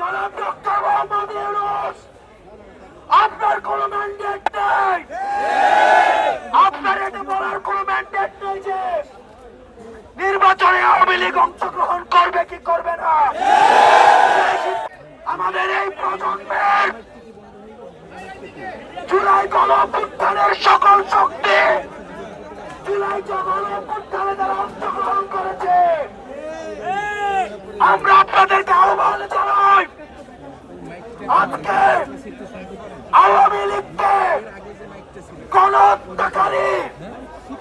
জনাব ডক্টর মোহাম্মদ ইউনূস, আপনার কোন ম্যান্ডেট নেই। আপনার এটা বলার কোন ম্যান্ডেট নেই যে নির্বাচনে আওয়ামী লীগ অংশগ্রহণ করবে কি করবে না। আমাদের এই প্রজন্মের জুলাই গণঅভ্যুত্থানের সকল শক্তি, জুলাই গণঅভ্যুত্থানে যারা অংশগ্রহণ করেছে, আমরা আপনাদেরকে আহ্বান জানাই, আজকে আওয়ামী লীগকে গণহত্যাকারী,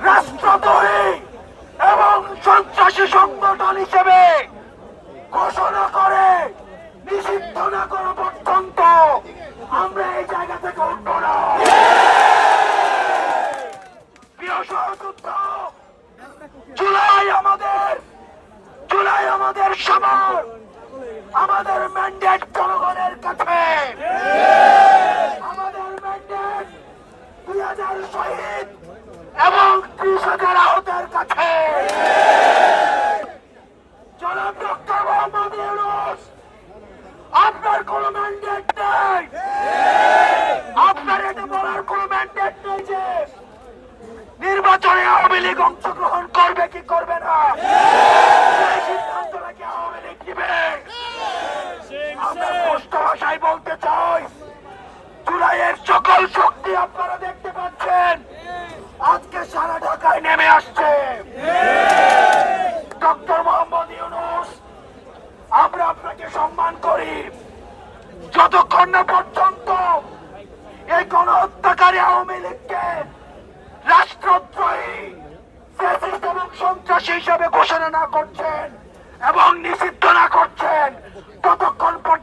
রাষ্ট্রদ্রোহী এবং সন্ত্রাসী সংগঠন হিসেবে ঘোষণা করে নিষিদ্ধ না করা পর্যন্ত আমরা এই জায়গা থেকে উঠব না। প্রিয় সহযোদ্ধ, জুলাই আমাদের সবার, আমাদের ম্যান্ডেট জনগণের কাছে। আমাদের ম্যান্ডেট 2000 শহীদ এবং 30,000 আহতের কাছে। জনাব ডক্টর মোহাম্মদ ইউনূস, আপনার কোন ম্যান্ডেট নেই। আপনার এটা বলার কোন ম্যান্ডেট নেই যে নির্বাচনে আওয়ামী লীগ অংশগ্রহণ করবে কি করবে না। সেই সিদ্ধান্তটা কি আওয়ামী লীগ নেবে? আমরা স্পষ্ট ভাষায় বলতে চাই, জুলাইয়ের সকল শক্তি আপনারা দেখতে পাচ্ছেন আজকে সারা ঢাকায় নেমে আসছে। ডক্টর মোহাম্মদ ইউনূস, আমরা আপনাকে সম্মান করি। যতক্ষণ না পর্যন্ত এই গণহত্যাকারী আওয়ামী লীগকে রাষ্ট্রদ্রোহী, ফ্যাসিস্ট এবং সন্ত্রাসী হিসেবে ঘোষণা না করছেন এবং নিষিদ্ধ না করছেন, ততক্ষণ পর্যন্ত